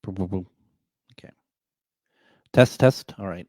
Okay. Test. All right.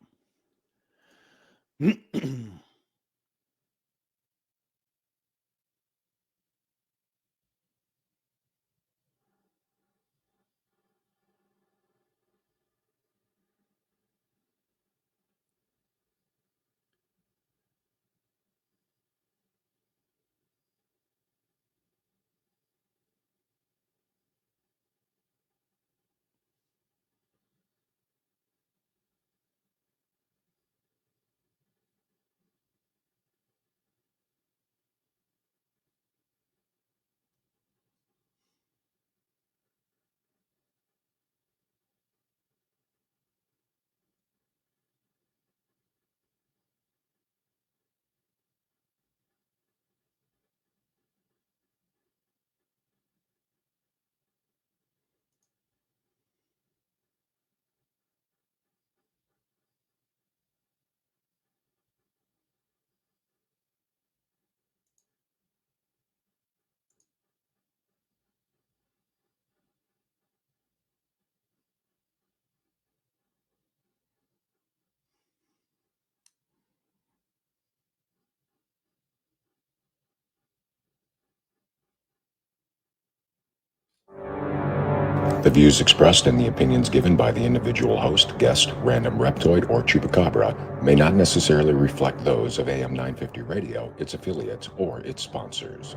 The views expressed and the opinions given by the individual host, guest, random reptoid, or chupacabra may not necessarily reflect those of AM 950 Radio, its affiliates, or its sponsors.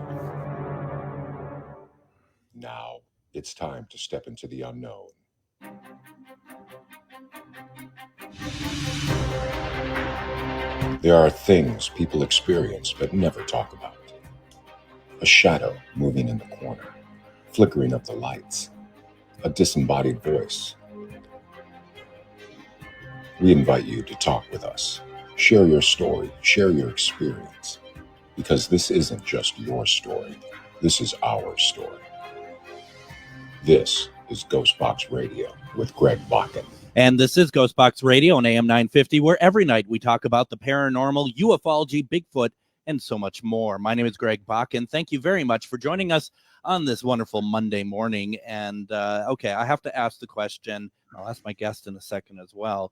Now, it's time to step into the unknown. There are things people experience but never talk about. A shadow moving in the corner, flickering of the lights, a disembodied voice. We invite you to talk with us. Share your story, share your experience, because this isn't just your story. This is our story. This is Ghostbox Radio with Greg Bakken. And this is Ghostbox Radio on AM 950, where every night we talk about the paranormal, ufology, Bigfoot, and so much more. My name is Greg Bakken. Thank you very much for joining us on this wonderful Monday morning. And okay, I have to ask the question. I'll ask my guest in a second as well.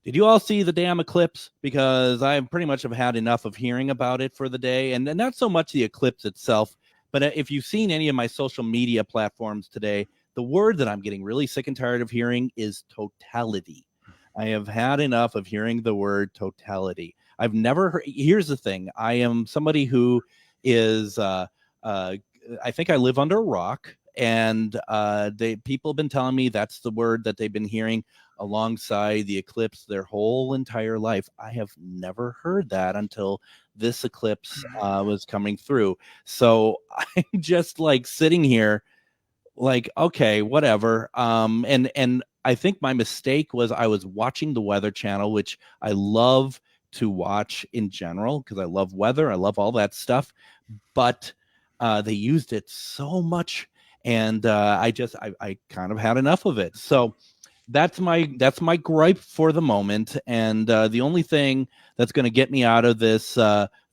Did you all see the damn eclipse? Because I pretty much have had enough of hearing about it for the day, and not so much the eclipse itself, but if you've seen any of my social media platforms today, the word that I'm getting really sick and tired of hearing is totality. I have had enough of hearing the word totality. I've never heard. Here's the thing. I am somebody who is, I think I live under a rock, and people have been telling me that's the word that they've been hearing alongside the eclipse their whole entire life. I have never heard that until this eclipse was coming through. So I'm just like sitting here like, okay, whatever. And I think my mistake was I was watching the Weather Channel, which I love to watch in general because I love weather. I love all that stuff. But they used it so much, and I kind of had enough of it. So that's my gripe for the moment. And the only thing that's going to get me out of this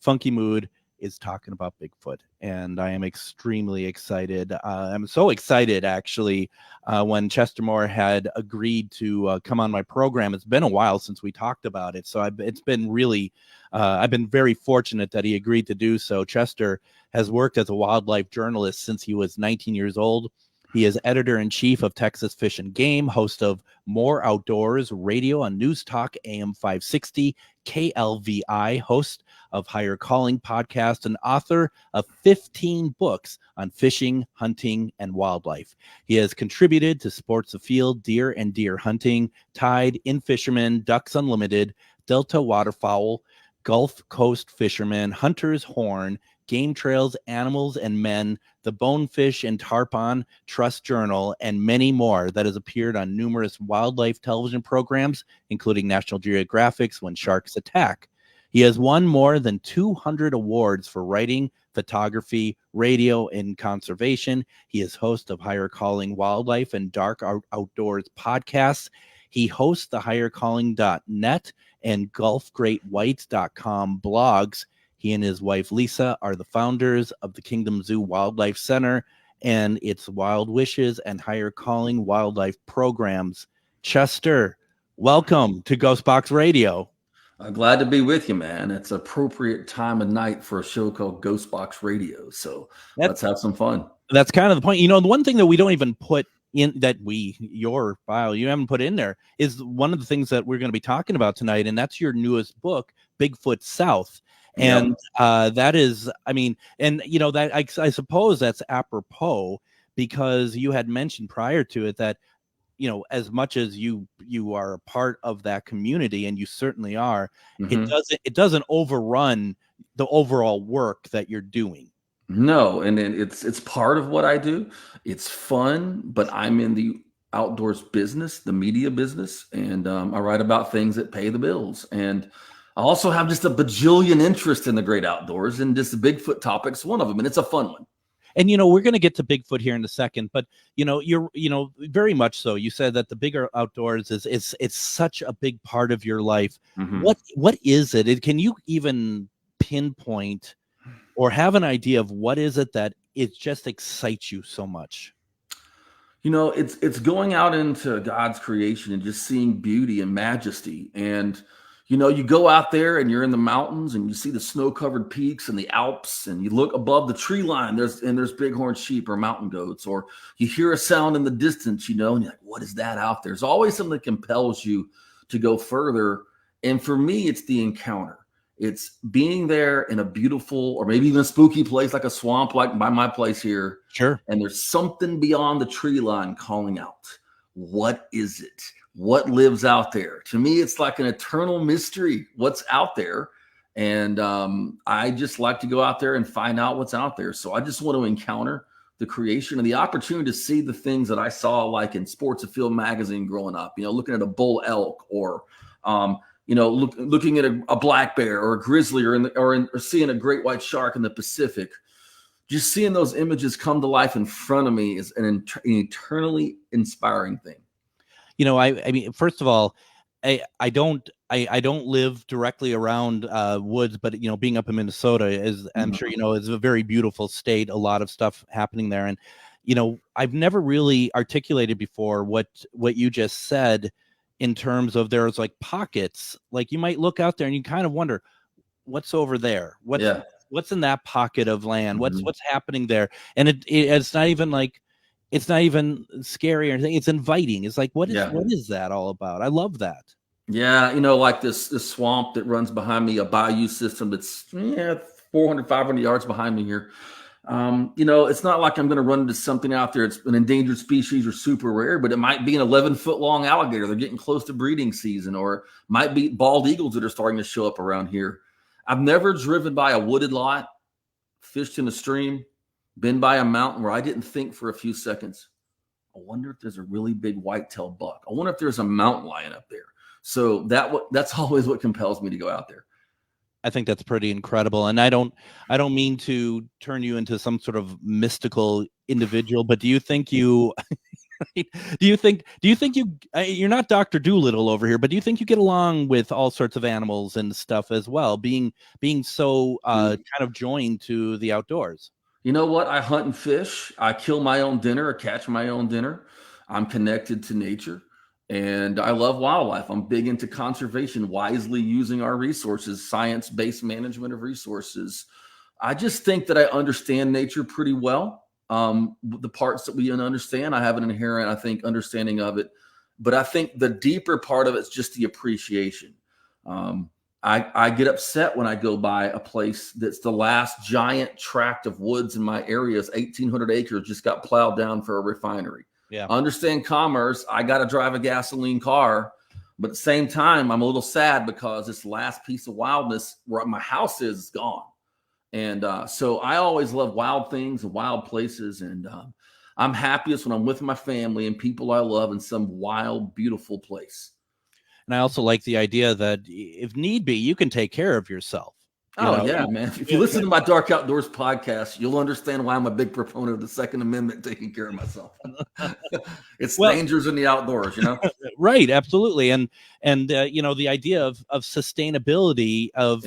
funky mood is talking about Bigfoot, and I am extremely excited. I'm so excited, actually, when Chester Moore had agreed to come on my program. It's been a while since we talked about it, so it's been really, I've been very fortunate that he agreed to do so. Chester has worked as a wildlife journalist since he was 19 years old. He is editor-in-chief of Texas Fish and Game, host of More Outdoors Radio on News Talk AM 560, KLVI, host of Higher Calling podcast, and author of 15 books on fishing, hunting, and wildlife. He has contributed to Sports Afield, Deer and Deer Hunting, Tide, In Fisherman, Ducks Unlimited, Delta Waterfowl, Gulf Coast Fisherman, Hunter's Horn, Game Trails, Animals and Men, The Bonefish and Tarpon Trust Journal, and many more that has appeared on numerous wildlife television programs, including National Geographic's When Sharks Attack. He has won more than 200 awards for writing, photography, radio, and conservation. He is host of Higher Calling Wildlife and Dark Outdoors podcasts. He hosts the highercalling.net and gulfgreatwhites.com blogs. He and his wife, Lisa, are the founders of the Kingdom Zoo Wildlife Center and it's Wild Wishes and Higher Calling Wildlife Programs. Chester, welcome to Ghostbox Radio. Glad to be with you, man. It's appropriate time of night for a show called Ghostbox Radio. So let's have some fun. That's kind of the point. The one thing that we don't even put in your file, you haven't put in there, is one of the things that we're going to be talking about tonight. And that's your newest book, Bigfoot South. And that is, that I suppose that's apropos because you had mentioned prior to it that, as much as you are a part of that community, and you certainly are, it doesn't overrun the overall work that you're doing. No, and it's part of what I do. It's fun, but I'm in the outdoors business, the media business, and I write about things that pay the bills. And I also have just a bajillion interest in the great outdoors, and just the Bigfoot topic's one of them, and it's a fun one. And, we're going to get to Bigfoot here in a second, but, you're, very much so. You said that the bigger outdoors it's such a big part of your life. Mm-hmm. What is it? Can you even pinpoint or have an idea of what is it that it just excites you so much? It's going out into God's creation and just seeing beauty and majesty. And, you go out there and you're in the mountains and you see the snow-covered peaks and the Alps, and you look above the tree line, there's bighorn sheep or mountain goats, or you hear a sound in the distance, and you're like, what is that out there? There's always something that compels you to go further. And for me, it's the encounter. It's being there in a beautiful or maybe even a spooky place like a swamp, like by my place here. Sure. And there's something beyond the tree line calling out. What is it? What lives out there? To me, it's like an eternal mystery, what's out there. And I just like to go out there and find out what's out there. So I just want to encounter the creation and the opportunity to see the things that I saw like in Sports Afield magazine growing up, looking at a bull elk or, looking at a black bear or a grizzly or seeing a great white shark in the Pacific. Just seeing those images come to life in front of me is an eternally inspiring thing. I mean, first of all, I don't live directly around woods, but being up in Minnesota is, I'm sure is a very beautiful state. A lot of stuff happening there, and I've never really articulated before what you just said in terms of there's like pockets. Like you might look out there and you kind of wonder what's over there. What's in that pocket of land? What's happening there? And it's not even like. It's not even scary or anything. It's inviting. It's like, what is that all about? I love that. Yeah. Like this swamp that runs behind me, a bayou system that's 400, 500 yards behind me here. It's not like I'm going to run into something out there. It's an endangered species or super rare, but it might be an 11-foot long alligator. They're getting close to breeding season, or might be bald eagles that are starting to show up around here. I've never driven by a wooded lot, fished in a stream, been by a mountain where I didn't think for a few seconds, I wonder if there's a really big white-tailed buck. I wonder if there's a mountain lion up there. So that's always what compels me to go out there. I think that's pretty incredible. And I don't mean to turn you into some sort of mystical individual, but do you think you're not Dr. Doolittle over here, but do you think you get along with all sorts of animals and stuff as well, being so kind of joined to the outdoors? You know what? I hunt and fish. I kill my own dinner or catch my own dinner. I'm connected to nature, and I love wildlife. I'm big into conservation, wisely using our resources, science-based management of resources. I just think that I understand nature pretty well. The parts that we don't understand, I have an inherent, I think, understanding of it. But I think the deeper part of it is just the appreciation. I get upset when I go by a place that's the last giant tract of woods in my area is 1,800 acres just got plowed down for a refinery. Yeah. I understand commerce. I got to drive a gasoline car. But at the same time, I'm a little sad because this last piece of wildness where my house is gone. And so I always love wild things and wild places. And I'm happiest when I'm with my family and people I love in some wild, beautiful place. And I also like the idea that if need be, you can take care of yourself. Yeah, man. If you listen to my Dark Outdoors podcast, you'll understand why I'm a big proponent of the Second Amendment, taking care of myself. It's dangers in the outdoors, Right, absolutely. And the idea of sustainability of,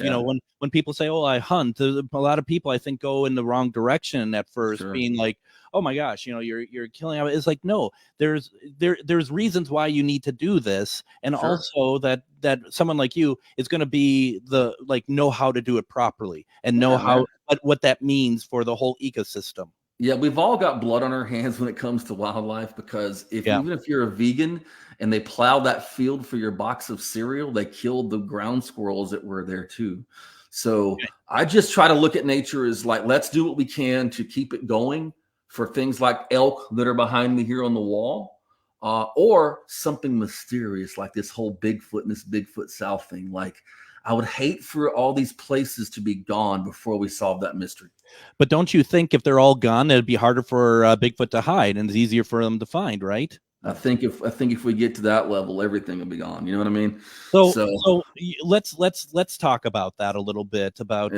when people say, "Oh, I hunt," there's a lot of people I think go in the wrong direction at first, Sure. being like, "Oh my gosh, you're killing." It's like, no, there's reasons why you need to do this, and Sure. also that someone like you is going to be know how to do it properly and know how what that means for the whole ecosystem. Yeah, we've all got blood on our hands when it comes to wildlife, because even if you're a vegan and they plowed that field for your box of cereal, they killed the ground squirrels that were there too. So I just try to look at nature as like, let's do what we can to keep it going for things like elk that are behind me here on the wall, or something mysterious like this whole Bigfoot and this Bigfoot South thing. Like, I would hate for all these places to be gone before we solve that mystery. But don't you think if they're all gone, it'd be harder for Bigfoot to hide and it's easier for them to find, right? I think if we get to that level, everything will be gone. You know what I mean? So let's talk about that a little bit about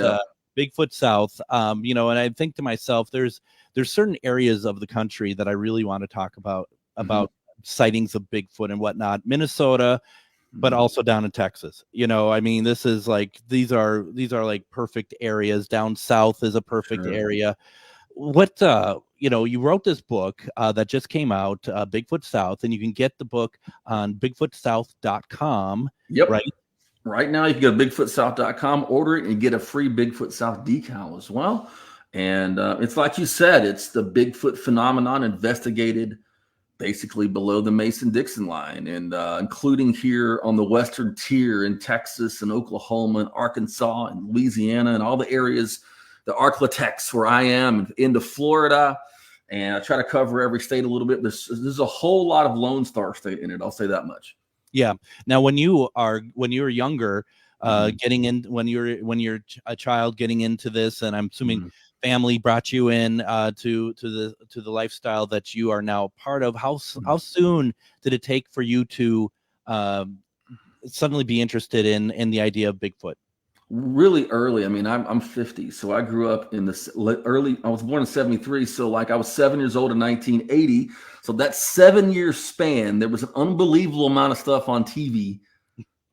Bigfoot South. And I think to myself, there's certain areas of the country that I really want to talk about sightings of Bigfoot and whatnot. Minnesota, but also down in Texas. This is like these are like perfect areas. Down south is a perfect area. What you wrote this book that just came out, Bigfoot South, and you can get the book on bigfootsouth.com. Yep. Right now, you can go to bigfootsouth.com, order it, and get a free Bigfoot South decal as well. And it's like you said, it's the Bigfoot phenomenon investigated basically below the Mason-Dixon line, and including here on the western tier in Texas and Oklahoma and Arkansas and Louisiana and all the areas, the Arklatex where I am, and into Florida. And I try to cover every state a little bit. There's a whole lot of Lone Star State in it. I'll say that much. Yeah. Now, when you were younger, getting in, when you're a child getting into this, and I'm assuming family brought you in to the lifestyle that you are now part of. How soon did it take for you to suddenly be interested in the idea of Bigfoot? Really early. I mean, I'm 50, so I grew up in the early. I was born in 73, so like I was 7 years old in 1980. So that 7-year span, there was an unbelievable amount of stuff on TV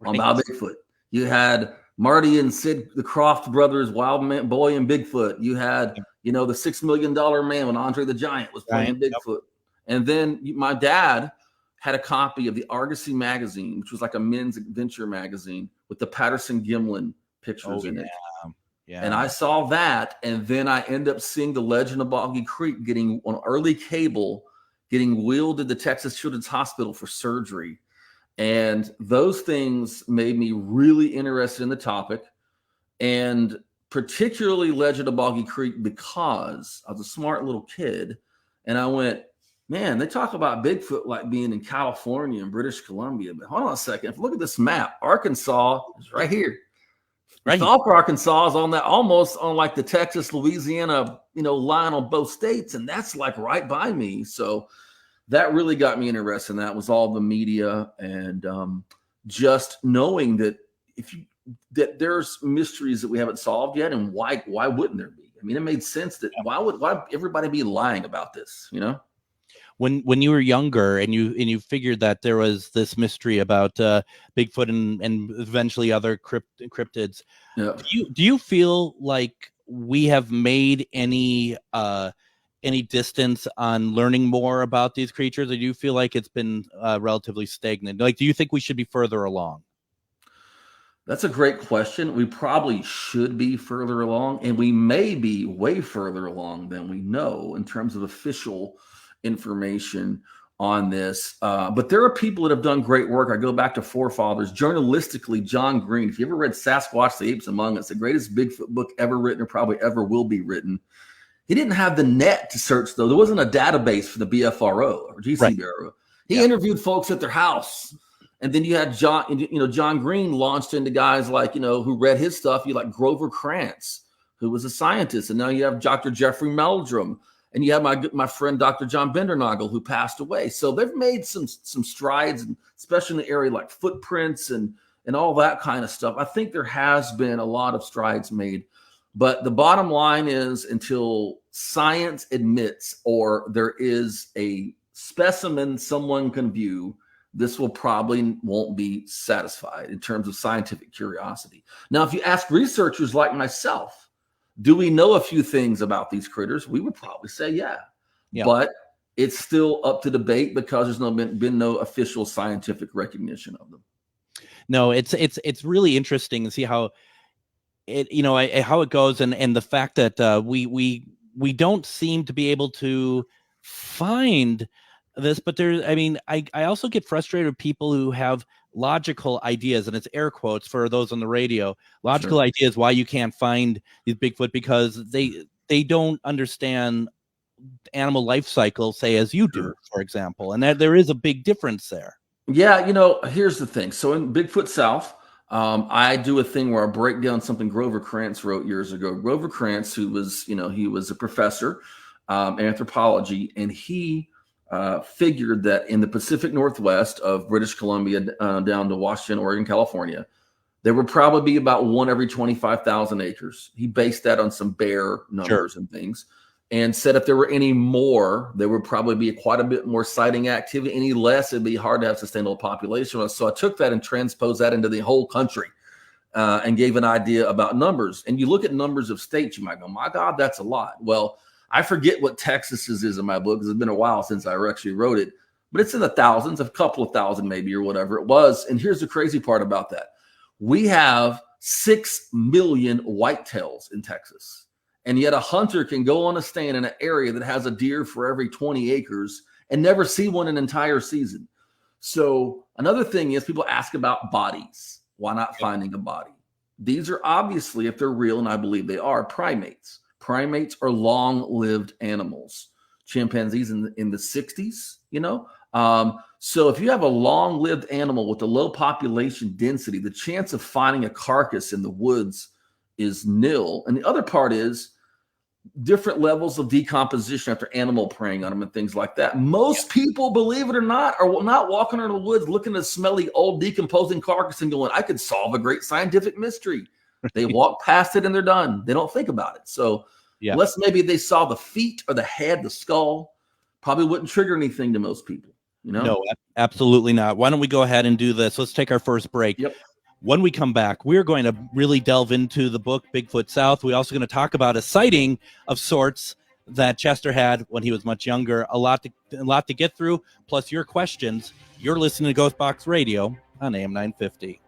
about Bigfoot. You had Marty and Sid, the Croft brothers, Wild Man, Boy and Bigfoot. You had, the $6 Million Man when Andre the Giant was playing Bigfoot. And then my dad had a copy of the Argosy magazine, which was like a men's adventure magazine with the Patterson Gimlin pictures in it. Yeah. And I saw that, and then I end up seeing The Legend of Boggy Creek getting on early cable, getting wheeled to the Texas Children's Hospital for surgery. And those things made me really interested in the topic, and particularly Legend of Boggy Creek, because I was a smart little kid, and I went, man, they talk about Bigfoot like being in California and British Columbia, but hold on a second. If you look at this map, Arkansas is right here. South Arkansas is on that, almost on like the Texas, Louisiana, line on both states, and that's like right by me. So that really got me interested. And that was all the media, and just knowing that that there's mysteries that we haven't solved yet, and why wouldn't there be? I mean, it made sense that why everybody be lying about this? When you were younger and you figured that there was this mystery about Bigfoot and eventually other cryptids, do you feel like we have made any distance on learning more about these creatures, or do you feel like it's been relatively stagnant? Like, do you think we should be further along? That's a great question. We probably should be further along, and we may be way further along than we know in terms of official information on this. But there are people that have done great work. I go back to forefathers. Journalistically, John Green, if you ever read Sasquatch, the Apes Among Us, the greatest Bigfoot book ever written or probably ever will be written, he didn't have the net to search, though. There wasn't a database for the BFRO or GCBRO. He interviewed folks at their house. And then you had John Green launched into guys like, who read his stuff. You like Grover Krantz, who was a scientist. And now you have Dr. Jeffrey Meldrum. And you have my friend, Dr. John Bendernagel, who passed away. So they've made some strides, especially in the area like footprints and all that kind of stuff. I think there has been a lot of strides made. But the bottom line is, until science admits or there is a specimen someone can view this won't be satisfied in terms of scientific curiosity. Now, if you ask researchers like myself, do we know a few things about these critters? We would probably say, yeah. But it's still up to debate because there's been no official scientific recognition of them. No, it's really interesting to see how how it goes, and the fact that we don't seem to be able to find this, but I also get frustrated with people who have logical ideas, and it's air quotes for those on the radio, logical ideas why you can't find these Bigfoot, because they don't understand animal life cycle, say, as you do, for example, and that there is a big difference there. Yeah, here's the thing. So in Bigfoot South, I do a thing where I break down something Grover Krantz wrote years ago. Grover Krantz, who was, he was a professor in anthropology, and he figured that in the Pacific Northwest of British Columbia down to Washington, Oregon, California, there would probably be about one every 25,000 acres. He based that on some bear numbers and things, and said if there were any more, there would probably be quite a bit more sighting activity. Any less, it'd be hard to have sustainable population. So I took that and transposed that into the whole country and gave an idea about numbers. And you look at numbers of states, you might go, my God, that's a lot. Well, I forget what Texas's is in my book, because it's been a while since I actually wrote it, but it's in the thousands, a couple of thousand maybe, or whatever it was. And here's the crazy part about that. We have 6 million whitetails in Texas. And yet a hunter can go on a stand in an area that has a deer for every 20 acres and never see one an entire season. So another thing is, people ask about bodies. Why not finding a body? These are obviously, if they're real, and I believe they are, primates. Primates are long-lived animals. Chimpanzees in the 60s, So if you have a long-lived animal with a low population density, the chance of finding a carcass in the woods is nil. And the other part is different levels of decomposition after animal preying on them and things like that. Most people, believe it or not, are not walking around the woods looking at a smelly old decomposing carcass and going, I could solve a great scientific mystery. They walk past it and they're done. They don't think about it. So unless maybe they saw the feet or the head, the skull, probably wouldn't trigger anything to most people. No, absolutely not. Why don't we go ahead and do this? Let's take our first break. Yep. When we come back, we're going to really delve into the book Bigfoot South. We're also going to talk about a sighting of sorts that Chester had when he was much younger. A lot to get through, plus your questions. You're listening to Ghostbox Radio on AM 950.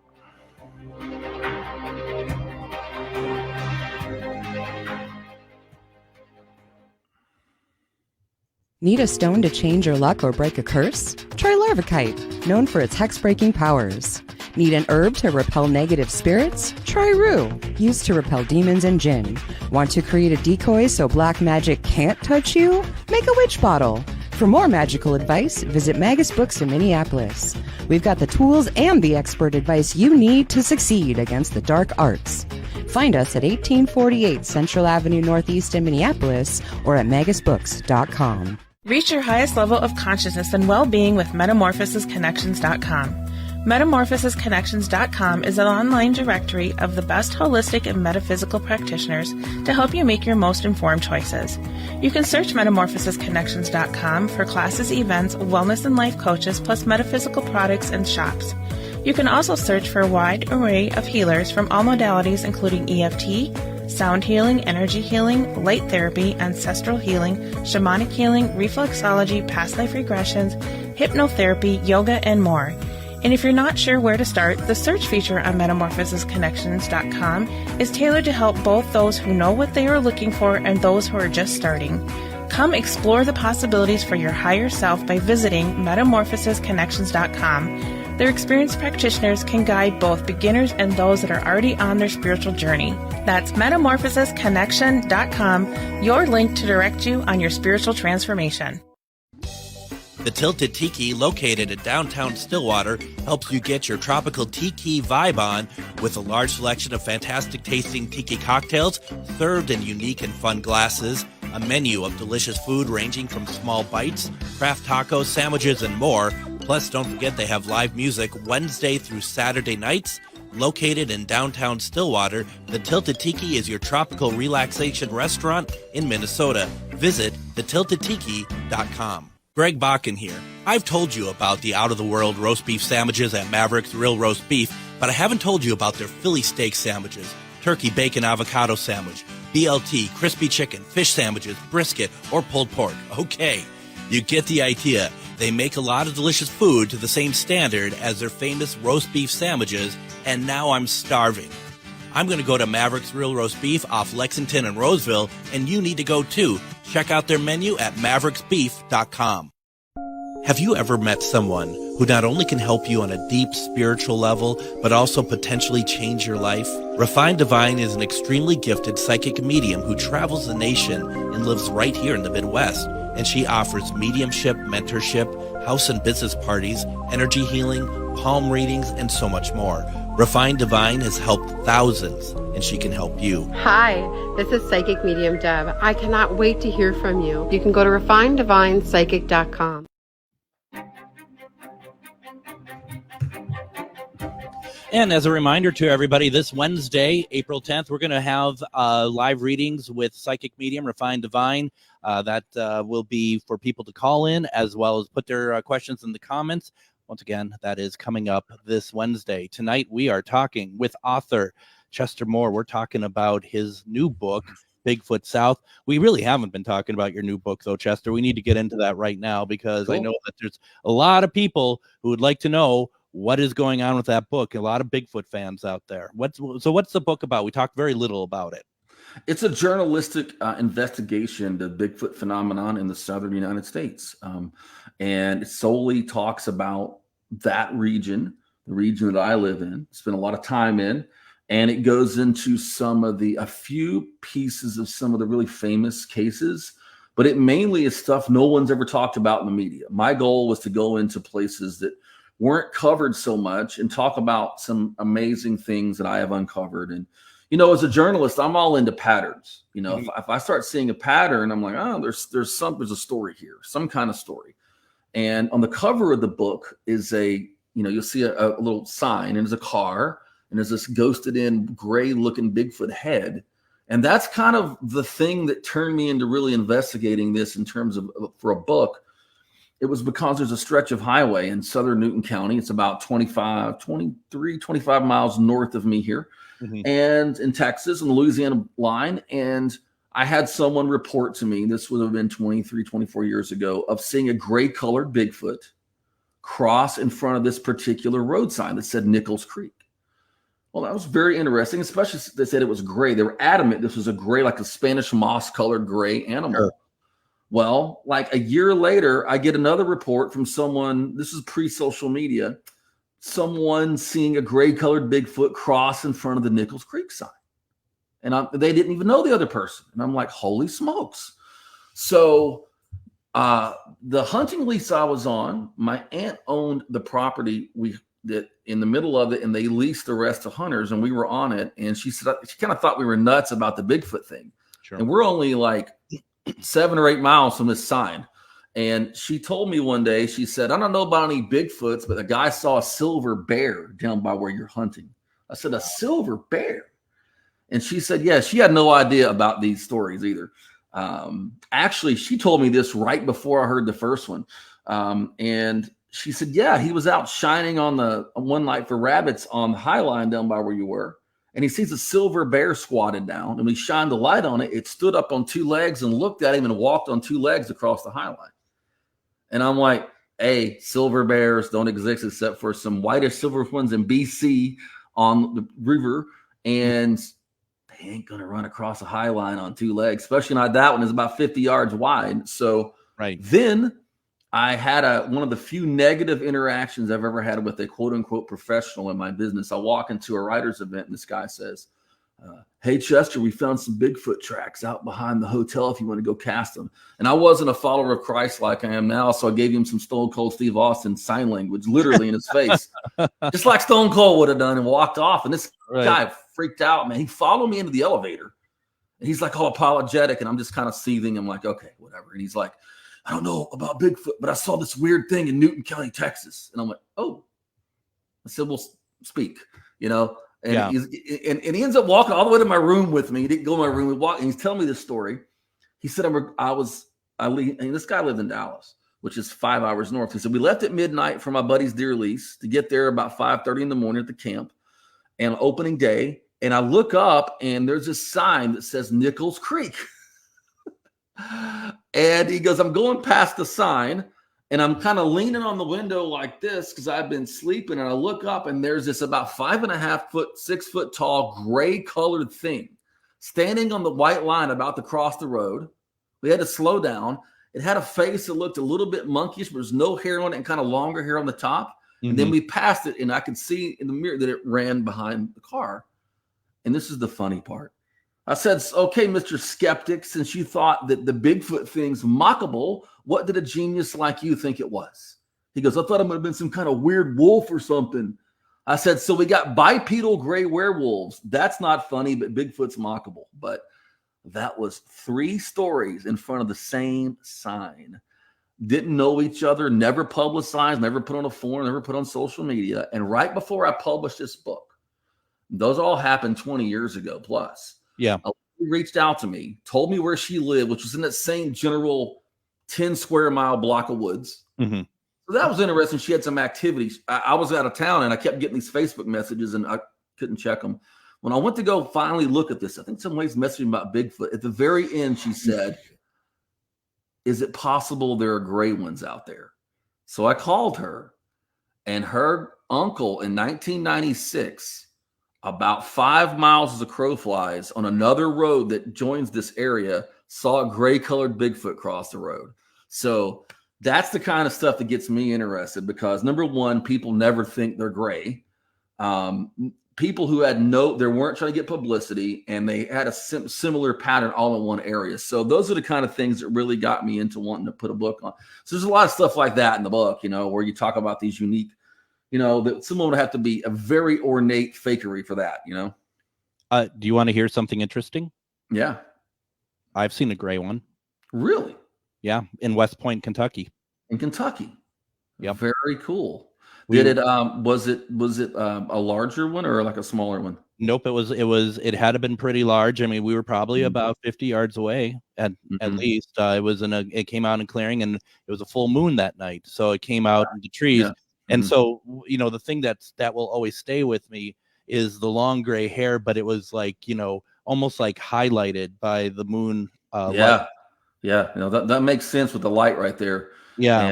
Need a stone to change your luck or break a curse? Try Larvikite, known for its hex-breaking powers. Need an herb to repel negative spirits? Try Rue, used to repel demons and jinn. Want to create a decoy so black magic can't touch you? Make a witch bottle. For more magical advice, visit Magus Books in Minneapolis. We've got the tools and the expert advice you need to succeed against the dark arts. Find us at 1848 Central Avenue Northeast in Minneapolis or at magusbooks.com. Reach your highest level of consciousness and well-being with MetamorphosisConnections.com. MetamorphosisConnections.com is an online directory of the best holistic and metaphysical practitioners to help you make your most informed choices. You can search MetamorphosisConnections.com for classes, events, wellness and life coaches, plus metaphysical products and shops. You can also search for a wide array of healers from all modalities, including EFT, sound healing, energy healing, light therapy, ancestral healing, shamanic healing, reflexology, past life regressions, hypnotherapy, yoga, and more. And if you're not sure where to start, the search feature on MetamorphosisConnections.com is tailored to help both those who know what they are looking for and those who are just starting. Come explore the possibilities for your higher self by visiting MetamorphosisConnections.com. Their experienced practitioners can guide both beginners and those that are already on their spiritual journey. That's MetamorphosisConnection.com, your link to direct you on your spiritual transformation. The Tilted Tiki, located in downtown Stillwater, helps you get your tropical tiki vibe on with a large selection of fantastic tasting tiki cocktails served in unique and fun glasses, a menu of delicious food ranging from small bites, craft tacos, sandwiches, and more. Plus, don't forget they have live music Wednesday through Saturday nights. Located in downtown Stillwater, the Tilted Tiki is your tropical relaxation restaurant in Minnesota. Visit thetiltedtiki.com. Greg Bakken here. I've told you about the out-of-the-world roast beef sandwiches at Maverick's Real Roast Beef, but I haven't told you about their Philly steak sandwiches, turkey bacon avocado sandwich, BLT, crispy chicken, fish sandwiches, brisket, or pulled pork. Okay, you get the idea. They make a lot of delicious food to the same standard as their famous roast beef sandwiches, and now I'm starving. I'm going to go to Maverick's Real Roast Beef off Lexington and Roseville, and you need to go too. Check out their menu at mavericksbeef.com. Have you ever met someone who not only can help you on a deep spiritual level, but also potentially change your life? Refined Divine is an extremely gifted psychic medium who travels the nation and lives right here in the Midwest. And she offers mediumship, mentorship, house and business parties, energy healing, palm readings, and so much more. Refined Divine has helped thousands, and she can help you. Hi, this is Psychic Medium Deb. I cannot wait to hear from you. You can go to refineddivinepsychic.com. And as a reminder to everybody, this Wednesday, April 10th, we're going to have live readings with Psychic Medium, Refined Divine. That will be for people to call in as well as put their questions in the comments. Once again, that is coming up this Wednesday. Tonight, we are talking with author Chester Moore. We're talking about his new book, Bigfoot South. We really haven't been talking about your new book, though, Chester. We need to get into that right now because I know that there's a lot of people who would like to know what is going on with that book. A lot of Bigfoot fans out there. What's the book about? We talked very little about it. It's a journalistic investigation of the Bigfoot phenomenon in the southern United States. And it solely talks about that region, the region that I live in, spend a lot of time in. And it goes into a few pieces of some of the really famous cases, but it mainly is stuff no one's ever talked about in the media. My goal was to go into places that weren't covered so much and talk about some amazing things that I have uncovered. And, you know, as a journalist, I'm all into patterns. You know, if I start seeing a pattern, I'm like, oh, there's a story here, some kind of story. And on the cover of the book is you'll see a little sign, and there's a car, and there's this ghosted in gray looking Bigfoot head. And that's kind of the thing that turned me into really investigating this in terms of for a book. It was because there's a stretch of highway in southern Newton County. It's about 25 miles north of me here, and in Texas and the Louisiana line. And I had someone report to me, this would have been 23, 24 years ago, of seeing a gray colored Bigfoot cross in front of this particular road sign that said Nichols Creek. Well, that was very interesting, especially they said it was gray. They were adamant this was a gray, like a Spanish moss colored gray animal. Sure. Well, like a year later, I get another report from someone, this is pre-social media, someone seeing a gray colored Bigfoot cross in front of the Nichols Creek sign. And they didn't even know the other person. And I'm like, holy smokes. So the hunting lease I was on, my aunt owned the property that in the middle of it, and they leased the rest to hunters, and we were on it. And she said, she kind of thought we were nuts about the Bigfoot thing. Sure. And we're only like 7 or 8 miles from this sign. And she told me one day, she said, I don't know about any Bigfoots, but the guy saw a silver bear down by where you're hunting. I said, a silver bear? And she said, yeah, she had no idea about these stories either. Actually, she told me this right before I heard the first one. And she said, yeah, he was out shining on the one night for rabbits on the High Line down by where you were. And he sees a silver bear squatted down. And we shined the light on it. It stood up on 2 legs and looked at him and walked on 2 legs across the High Line. And I'm like, hey, silver bears don't exist except for some whitish silver ones in BC on the river. And they ain't going to run across a High Line on 2 legs, especially not that one is about 50 yards wide. So then I had one of the few negative interactions I've ever had with a quote unquote professional in my business. I walk into a writer's event and this guy says, hey, Chester, we found some Bigfoot tracks out behind the hotel if you want to go cast them. And I wasn't a follower of Christ like I am now, so I gave him some Stone Cold Steve Austin sign language, literally in his face, just like Stone Cold would have done, and walked off. And this guy freaked out, man. He followed me into the elevator, and he's like all apologetic, and I'm just kind of seething. I'm like, okay, whatever. And he's like, I don't know about Bigfoot, but I saw this weird thing in Newton County, Texas. And I'm like, oh. I said, well, speak, you know. And, and he ends up walking all the way to my room with me. He didn't go to my room. And he's telling me this story. He said, and this guy lived in Dallas. which is 5 hours north. He said, we left at midnight from my buddy's deer lease to get there about 5:30 in the morning at the camp and opening day. And I look up and there's a sign that says Nichols Creek. And he goes, I'm going past the sign and I'm kind of leaning on the window like this because I've been sleeping. And I look up and there's this about 5.5 foot, 6 foot tall, gray colored thing standing on the white line about to cross the road. We had to slow down. It had a face that looked a little bit monkeyish, but there's no hair on it and kind of longer hair on the top. Mm-hmm. And then we passed it and I could see in the mirror that it ran behind the car. And this is the funny part. I said, okay, Mr. Skeptic, since you thought that the Bigfoot thing's mockable, what did a genius like you think it was? He goes, I thought it might have been some kind of weird wolf or something. I said, so we got bipedal gray werewolves. That's not funny, but Bigfoot's mockable. But that was 3 stories in front of the same sign. Didn't know each other, never publicized, never put on a forum, never put on social media. And right before I published this book, those all happened 20 years ago plus. Yeah. She reached out to me, told me where she lived, which was in that same general 10 square mile block of woods. Mm-hmm. So that was interesting. She had some activities. I was out of town and I kept getting these Facebook messages and I couldn't check them. When I went to go finally look at this, I think somebody's messaging about Bigfoot. At the very end, she said, is it possible there are gray ones out there? So I called her, and her uncle in 1996, about 5 miles as a crow flies on another road that joins this area, saw a gray colored Bigfoot cross the road. So that's the kind of stuff that gets me interested because number one, people never think they're gray. People who had they weren't trying to get publicity and they had a similar pattern all in one area. So those are the kind of things that really got me into wanting to put a book on. So there's a lot of stuff like that in the book, where you talk about these unique, that someone would have to be a very ornate fakery for that, Do you want to hear something interesting? Yeah. I've seen a gray one. Really? Yeah. In West Point, Kentucky. In Kentucky. Yep. Very cool. Was it a larger one or like a smaller one? Nope. It had to been pretty large. I mean, we were probably about 50 yards away at least. It came out in clearing and it was a full moon that night. So it came out in the trees. Yeah. And so, the thing that will always stay with me is the long gray hair, but it was like, almost like highlighted by the moon. Light. Yeah. That makes sense with the light right there. Yeah.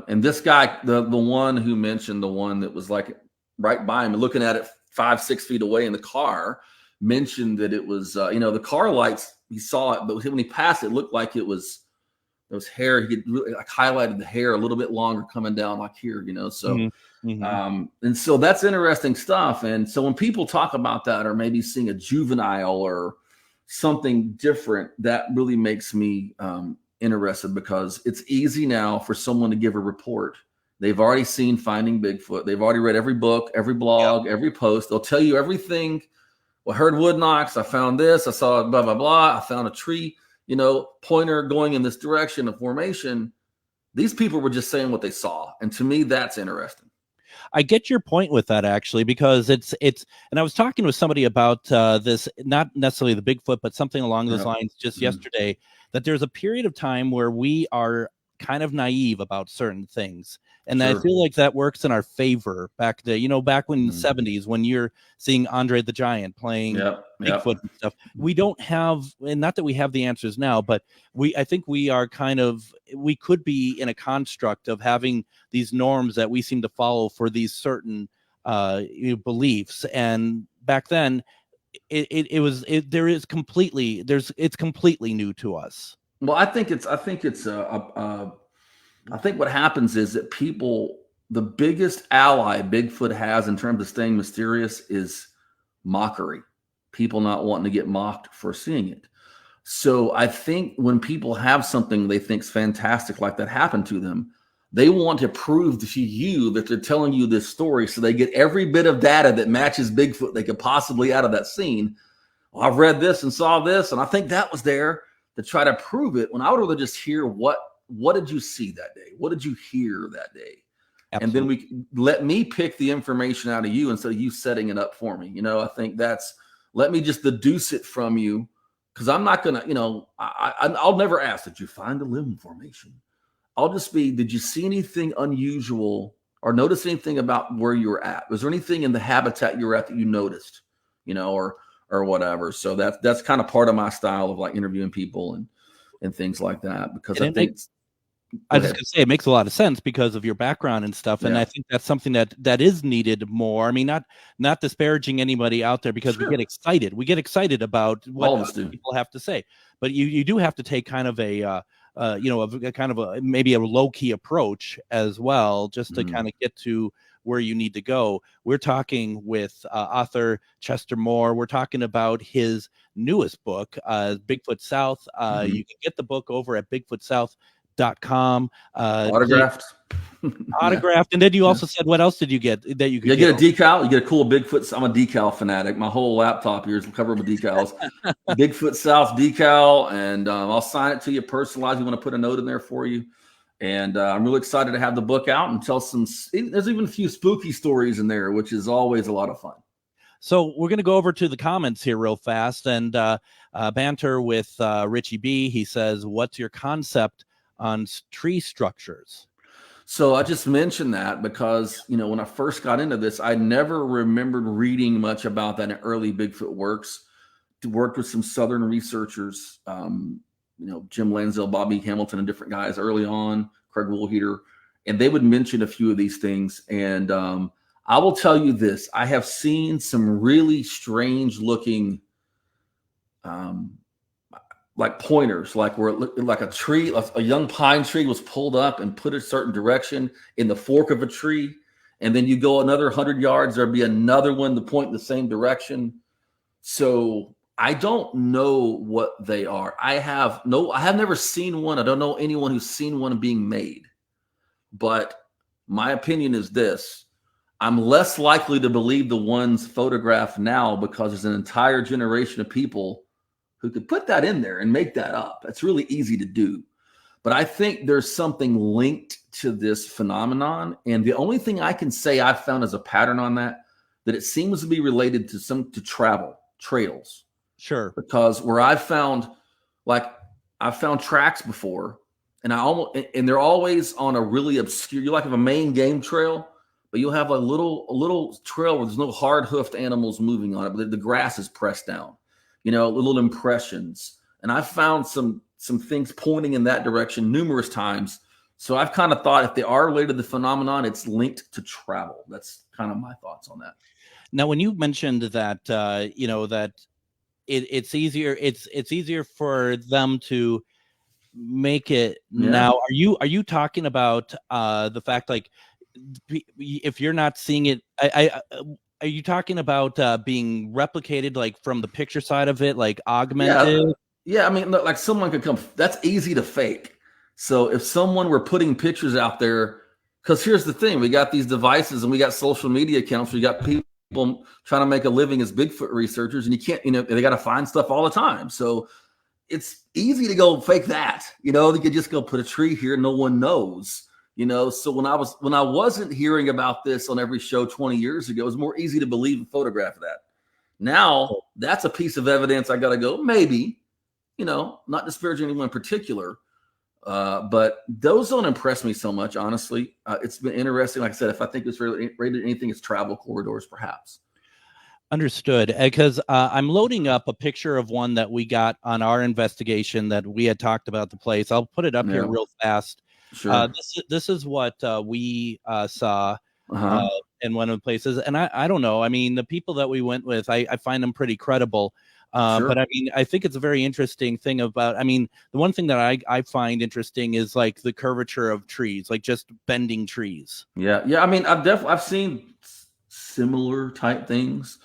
And this guy, the one who mentioned the one that was like right by him, looking at it 5-6 feet away in the car, mentioned that it was, the car lights, he saw it, but when he passed, it looked like it was those hair. He had really like highlighted the hair a little bit longer coming down like here, so, and so that's interesting stuff. And so when people talk about that, or maybe seeing a juvenile or something different, that really makes me, interested because it's easy now for someone to give a report. They've already seen Finding Bigfoot. They've already read every book, every blog, every post. They'll tell you everything. Well, I heard wood knocks. I found this. I saw blah, blah, blah. I found a tree, pointer going in this direction of formation. These people were just saying what they saw. And to me, that's interesting. I get your point with that actually, because it's, and I was talking with somebody about this, not necessarily the Bigfoot, but something along those lines just yesterday, that there's a period of time where we are kind of naive about certain things. And I feel like that works in our favor back when the 70s, when you're seeing Andre the Giant playing Bigfoot and stuff, we don't have, and not that we have the answers now, but I think we are we could be in a construct of having these norms that we seem to follow for these certain beliefs. And back then it's completely new to us. Well, I think what happens is that the biggest ally Bigfoot has in terms of staying mysterious is mockery. People not wanting to get mocked for seeing it. So I think when people have something they think is fantastic like that happen to them, they want to prove to you that they're telling you this story, so they get every bit of data that matches Bigfoot they could possibly out of that scene. Well, I've read this and saw this, and I think that was there, to try to prove it, when I would rather just hear what did you see that day? What did you hear that day? Absolutely. And then let me pick the information out of you instead of you setting it up for me. I think let me just deduce it from you, because I'm not going to, I'll never ask, did you find a limb formation? I'll just be, did you see anything unusual or notice anything about where you were at? Was there anything in the habitat you were at that you noticed, or whatever? So that's kind of part of my style of like interviewing people and things like that, because I think I was just gonna say it makes a lot of sense because of your background and stuff, and I think that's something that is needed more. I mean, not disparaging anybody out there, because we get excited. We get excited about what people have to say, but you do have to take kind of a maybe a low key approach as well, just to kind of get to where you need to go. We're talking with author Chester Moore. We're talking about his newest book, Bigfoot South. You can get the book over at BigfootSouth.com. Autographed. And then you also said, what else did you get that you could get a decal? You get a cool Bigfoot. I'm a decal fanatic. My whole laptop here is covered with decals. Bigfoot South decal, and I'll sign it to you, personalized. We want to put a note in there for you. And I'm really excited to have the book out and tell there's even a few spooky stories in there, which is always a lot of fun. So we're going to go over to the comments here real fast and banter with Richie B. He says, what's your concept on tree structures? So I just mentioned that because, when I first got into this, I never remembered reading much about that in early Bigfoot works. Worked with some Southern researchers, Jim Lansdale, Bobby Hamilton, and different guys early on, Craig Woolheater, and they would mention a few of these things. And I will tell you this, I have seen some really strange looking like pointers, like where it looked like a tree, a young pine tree was pulled up and put a certain direction in the fork of a tree. And then you go another 100 yards, there'd be another one to point in the same direction. So I don't know what they are. I have never seen one. I don't know anyone who's seen one being made, but my opinion is this: I'm less likely to believe the ones photographed now, because there's an entire generation of people who could put that in there and make that up. It's really easy to do. But I think there's something linked to this phenomenon. And the only thing I can say I've found as a pattern on that it seems to be related to travel, trails. Sure. Because where I've found tracks before, and they're always on a really obscure, you like have a main game trail, but you'll have a little trail where there's no hard hoofed animals moving on it, but the grass is pressed down. Little impressions. And I've found some things pointing in that direction numerous times. So I've kind of thought if they are related to the phenomenon, it's linked to travel. That's kind of my thoughts on that. Now, when you mentioned that, that it's easier for them to make it now. Are you talking about the fact, like, if you're not seeing it, are you talking about being replicated, like from the picture side of it, like augmented? Yeah. I mean, look, like someone could come. That's easy to fake. So if someone were putting pictures out there, because here's the thing: we got these devices and we got social media accounts. We got people trying to make a living as Bigfoot researchers, and you can't, they got to find stuff all the time. So it's easy to go fake that. They could just go put a tree here, no one knows. So when I wasn't hearing about this on every show 20 years ago, it was more easy to believe and photograph that. Now that's a piece of evidence I got to go, maybe, not disparaging anyone in particular, but those don't impress me so much, honestly. It's been interesting. Like I said, if I think it's rated anything, it's travel corridors, perhaps. Understood. Because I'm loading up a picture of one that we got on our investigation that we had talked about the place. I'll put it up here real fast. Sure. This is what we saw in one of the places. And I don't know. I mean, the people that we went with, I find them pretty credible. But I mean, I think it's a very interesting thing about, the one thing that I find interesting is like the curvature of trees, like just bending trees. Yeah. I mean, I've seen similar type things.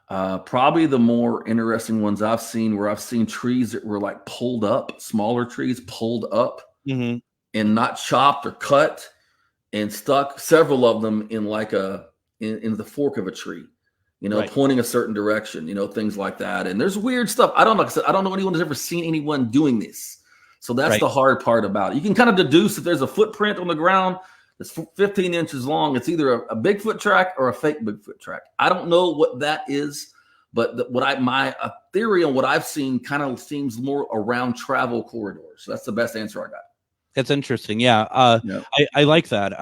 Probably the more interesting ones I've seen, where I've seen trees that were like pulled up, smaller trees pulled up. Mm-hmm. And not chopped or cut, and stuck, several of them in like in the fork of a tree, pointing a certain direction, things like that. And there's weird stuff. I don't know. I don't know anyone who's ever seen anyone doing this. So that's the hard part about it. You can kind of deduce if there's a footprint on the ground that's 15 inches long, it's either a Bigfoot track or a fake Bigfoot track. I don't know what that is, but my theory on what I've seen kind of seems more around travel corridors. So that's the best answer I got. That's interesting. Yeah. Yeah. I like that.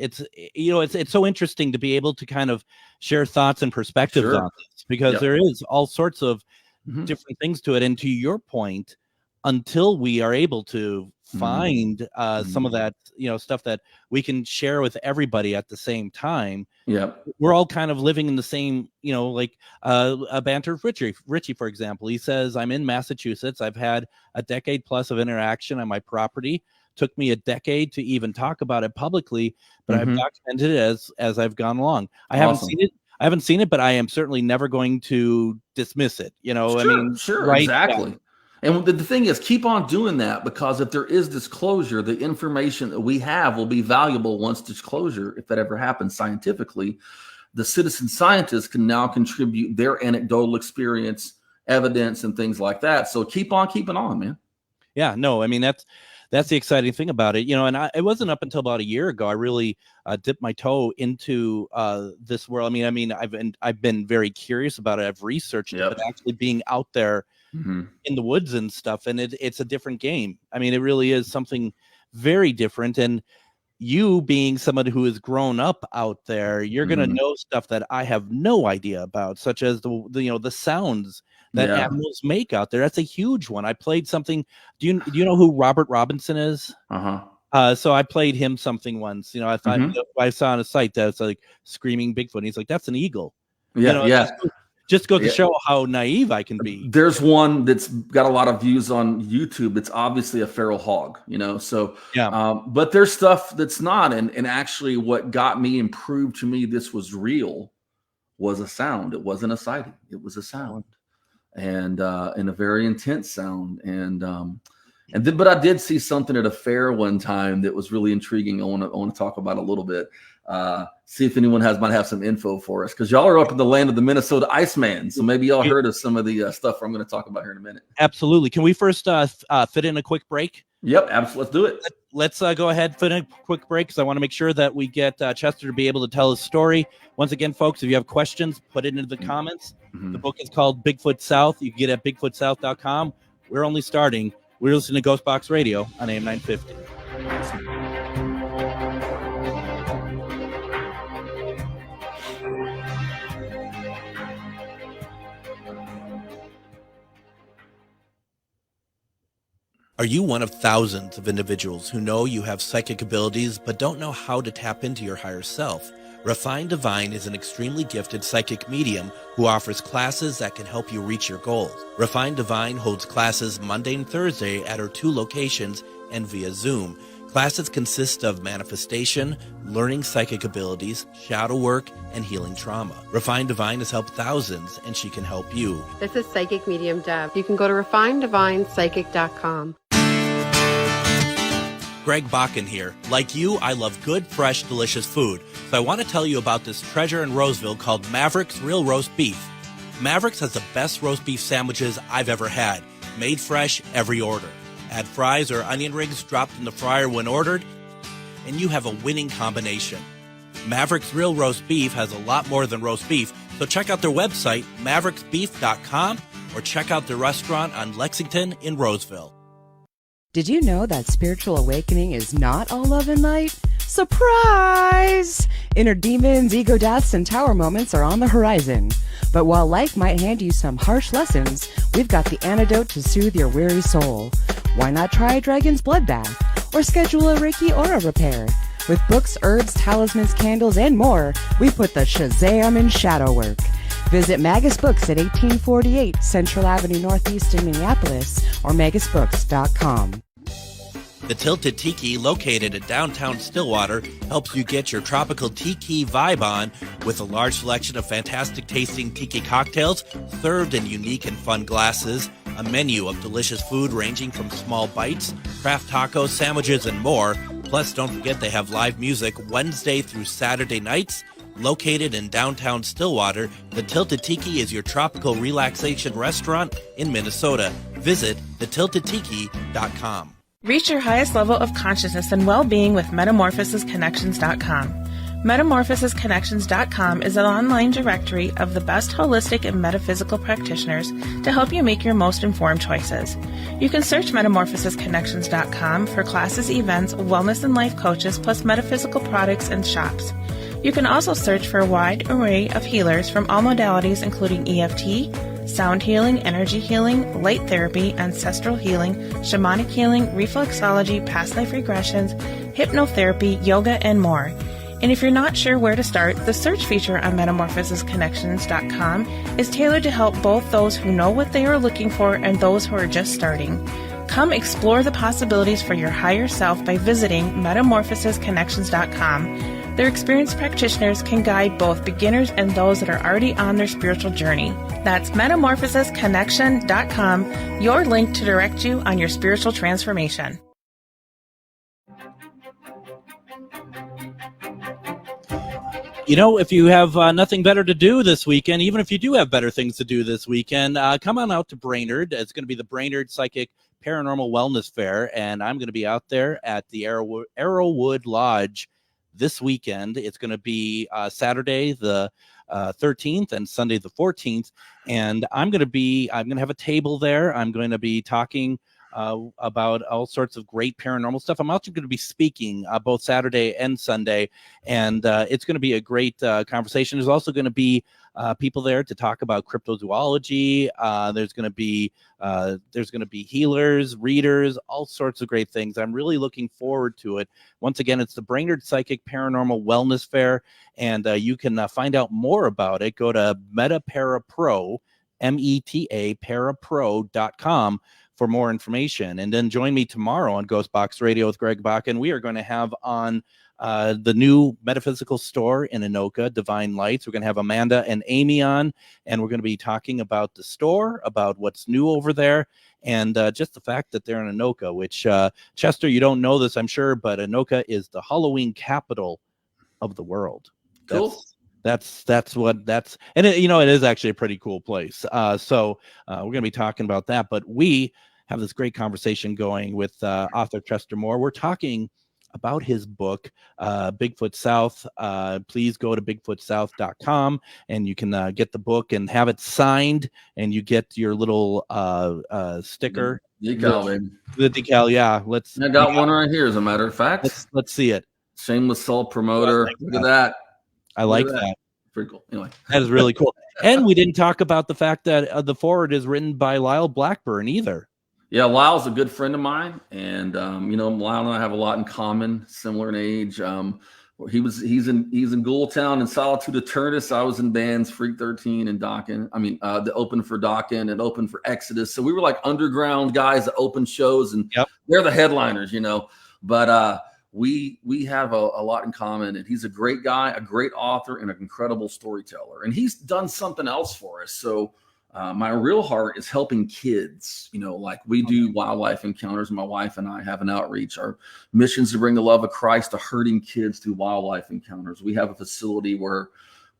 It's so interesting to be able to kind of share thoughts and perspectives Sure. on this, because Yep. there is all sorts of Mhm. different things to it. And to your point, until we are able to find some of that, stuff that we can share with everybody at the same time, Yep. we're all kind of living in the same, like a banter. Richie, for example, he says, I'm in Massachusetts. I've had a decade plus of interaction on my property. Took me a decade to even talk about it publicly, but I've documented it as I've gone along. I haven't seen it, but I am certainly never going to dismiss it. Sure, right? exactly. Yeah. And the thing is, keep on doing that, because if there is disclosure, the information that we have will be valuable once disclosure, if that ever happens scientifically. The citizen scientists can now contribute their anecdotal experience, evidence, and things like that. So keep on keeping on, man. Yeah, no, I mean, that's the exciting thing about it, and it wasn't up until about a year ago I really dipped my toe into this world. I mean, I've been very curious about it. I've researched it, but actually being out there in the woods and stuff, and it's a different game. I mean, it really is something very different. And you being someone who has grown up out there, you're going to know stuff that I have no idea about, such as the sounds that animals make out there. That's a huge one. I played something. Do you know who Robert Robinson is? So I played him something once. I thought I saw on a site that's like screaming Bigfoot. And he's like, that's an eagle. Just go to show how naive I can be. There's one that's got a lot of views on YouTube. It's obviously a feral hog, So but there's stuff that's not. And actually, what got me and proved to me this was real was a sound. It wasn't a sighting. It was a sound, and a very intense sound. But I did see something at a fair one time that was really intriguing. I want to talk about a little bit. See if anyone might have some info for us, because y'all are up in the land of the Minnesota Iceman. So maybe y'all heard of some of the stuff I'm going to talk about here in a minute. Absolutely. Can we first fit in a quick break? Yep, absolutely. Let's do it. Let's go ahead, fit in a quick break, because I want to make sure that we get Chester to be able to tell his story. Once again, folks, if you have questions, put it into the comments. The book is called Bigfoot South. You can get it at bigfootsouth.com. We're only starting. We're listening to Ghostbox Radio on AM 950. Are you one of thousands of individuals who know you have psychic abilities but don't know how to tap into your higher self? Refined Divine is an extremely gifted psychic medium who offers classes that can help you reach your goals. Refined Divine holds classes Monday and Thursday at her 2 locations and via Zoom. Classes consist of manifestation, learning psychic abilities, shadow work, and healing trauma. Refined Divine has helped thousands, and she can help you. This is Psychic Medium Deb. You can go to refineddivinepsychic.com. Greg Bakken here. Like you, I love good, fresh, delicious food. So I want to tell you about this treasure in Roseville called Maverick's Real Roast Beef. Maverick's has the best roast beef sandwiches I've ever had. Made fresh every order. Add fries or onion rings dropped in the fryer when ordered, and you have a winning combination. Maverick's Real Roast Beef has a lot more than roast beef, so check out their website, mavericksbeef.com, or check out their restaurant on Lexington in Roseville. Did you know that spiritual awakening is not all love and light? Surprise! Inner demons, ego deaths, and tower moments are on the horizon. But while life might hand you some harsh lessons, we've got the antidote to soothe your weary soul. Why not try a dragon's blood bath or schedule a Reiki aura repair? With books, herbs, talismans, candles, and more, we put the Shazam in shadow work. Visit Magus Books at 1848 Central Avenue Northeast in Minneapolis or magusbooks.com. The Tilted Tiki, located in downtown Stillwater, helps you get your tropical tiki vibe on with a large selection of fantastic tasting tiki cocktails served in unique and fun glasses, a menu of delicious food ranging from small bites, craft tacos, sandwiches, and more. Plus, don't forget they have live music Wednesday through Saturday nights. Located in downtown Stillwater, the Tilted Tiki is your tropical relaxation restaurant in Minnesota. Visit thetiltedtiki.com. Reach your highest level of consciousness and well-being with metamorphosisconnections.com. MetamorphosisConnections.com is an online directory of the best holistic and metaphysical practitioners to help you make your most informed choices. You can search MetamorphosisConnections.com for classes, events, wellness and life coaches, plus metaphysical products and shops. You can also search for a wide array of healers from all modalities, including EFT, sound healing, energy healing, light therapy, ancestral healing, shamanic healing, reflexology, past life regressions, hypnotherapy, yoga, and more. And if you're not sure where to start, the search feature on MetamorphosisConnections.com is tailored to help both those who know what they are looking for and those who are just starting. Come explore the possibilities for your higher self by visiting MetamorphosisConnections.com. Their experienced practitioners can guide both beginners and those that are already on their spiritual journey. That's MetamorphosisConnection.com, your link to direct you on your spiritual transformation. You know, if you have nothing better to do this weekend, even if you do have better things to do this weekend, come on out to Brainerd. It's going to be the Brainerd Psychic Paranormal Wellness Fair, and I'm going to be out there at the Arrowwood Lodge this weekend. It's going to be Saturday the 13th and Sunday the 14th, and I'm going to have a table there. I'm going to be talking about all sorts of great paranormal stuff. I'm also going to be speaking both Saturday and Sunday, and it's going to be a great conversation. There's also going to be people there to talk about cryptozoology. There's going to be healers, readers, all sorts of great things. I'm really looking forward to it. Once again, it's the Brainerd Psychic Paranormal Wellness Fair, and you can find out more about it. Go to MetaParaPro, META parapro.com for more information. And then join me tomorrow on Ghostbox Radio with Greg Bach, and we are going to have on the new metaphysical store in Anoka, Divine Lights. We're going to have Amanda and Amy on, and we're going to be talking about the store, about what's new over there, and just the fact that they're in Anoka, which, Chester, you don't know this, I'm sure, but Anoka is the Halloween capital of the world. Cool. And it, it is actually a pretty cool place. So we're going to be talking about that, but we have this great conversation going with author Chester Moore. We're talking about his book, Bigfoot South. Please go to bigfootsouth.com and you can get the book and have it signed, and you get your little sticker. Decal, the decal, yeah. I got one right here, as a matter of fact. Let's see it. Shameless self-promoter. Look at that. I like that. Pretty cool. Anyway, that is really cool. And we didn't talk about the fact that the foreword is written by Lyle Blackburn either. Yeah, Lyle's a good friend of mine, and Lyle and I have a lot in common, similar in age. He's in Ghoultown and Solitude Eternus. I was in bands Freak 13 and Dawkins. The open for Dawkins and open for Exodus. So we were like underground guys that open shows, and they're the headliners, But we have a lot in common, and he's a great guy, a great author, and an incredible storyteller. And he's done something else for us. So my real heart is helping kids, like we do wildlife encounters. My wife and I have an outreach. Our mission is to bring the love of Christ to hurting kids through wildlife encounters. We have a facility where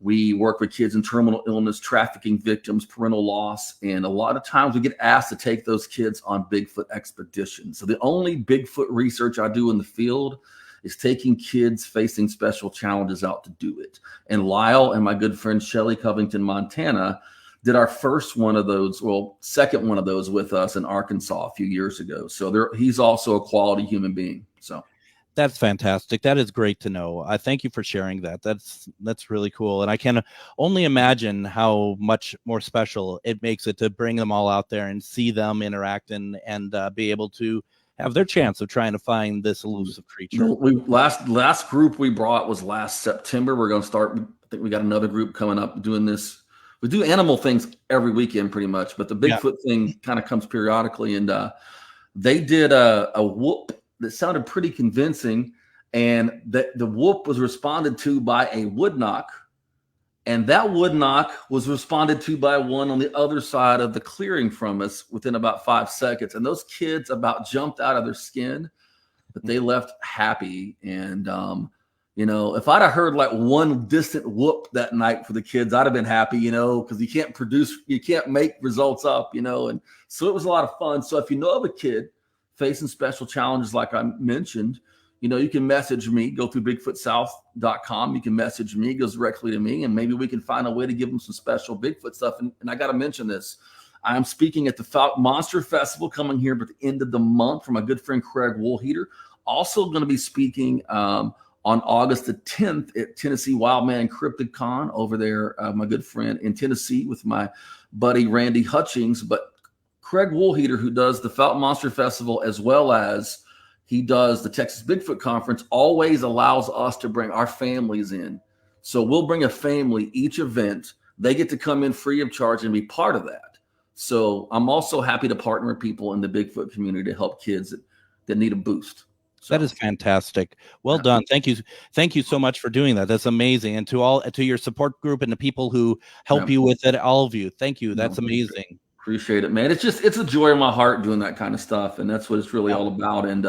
we work with kids in terminal illness, trafficking victims, parental loss. And a lot of times we get asked to take those kids on Bigfoot expeditions. So the only Bigfoot research I do in the field is taking kids facing special challenges out to do it. And Lyle and my good friend Shelly Covington, Montana, did our second one of those with us in Arkansas a few years ago. So he's also a quality human being. So that's fantastic. That is great to know. I thank you for sharing that. That's really cool. And I can only imagine how much more special it makes it to bring them all out there and see them interact and be able to have their chance of trying to find this elusive creature. Last group we brought was last September. We're going to start. I think we got another group coming up doing this. We do animal things every weekend pretty much, but the Bigfoot thing kind of comes periodically. And they did a whoop that sounded pretty convincing, and the whoop was responded to by a wood knock, and that wood knock was responded to by one on the other side of the clearing from us within about 5 seconds. And those kids about jumped out of their skin, but they left happy. And if I'd have heard like one distant whoop that night for the kids, I'd have been happy, because you can't make results up, and so it was a lot of fun. So if you know of a kid facing special challenges like I mentioned, you can message me, go through BigfootSouth.com. You can message me, it goes directly to me, and maybe we can find a way to give them some special Bigfoot stuff. And I got to mention this. I am speaking at the Monster Festival coming here at the end of the month from my good friend Craig Woolheater. Also going to be speaking on August the 10th at Tennessee Wildman Cryptid Con over there, my good friend in Tennessee with my buddy Randy Hutchings. But Craig Woolheater, who does the Fountain Monster Festival as well as he does the Texas Bigfoot Conference, always allows us to bring our families in. So we'll bring a family each event. They get to come in free of charge and be part of that. So I'm also happy to partner with people in the Bigfoot community to help kids that need a boost. So, that is fantastic. Well done. Thank you. Thank you so much for doing that. That's amazing. And to your support group and the people who help you with it, all of you. Thank you. That's amazing. Appreciate it, man. It's a joy in my heart doing that kind of stuff. And that's what it's really all about. And,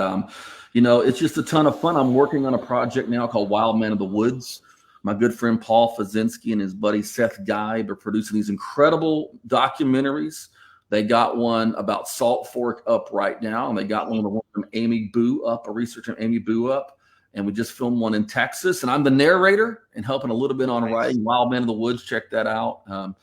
it's just a ton of fun. I'm working on a project now called Wild Man of the Woods. My good friend Paul Fazinski and his buddy Seth Geib are producing these incredible documentaries. They got one about Salt Fork up right now, and they got one from Amy Boo up, a researcher Amy Boo up, and we just filmed one in Texas. And I'm the narrator and helping a little bit on writing Wild Man of the Woods. Check that out. A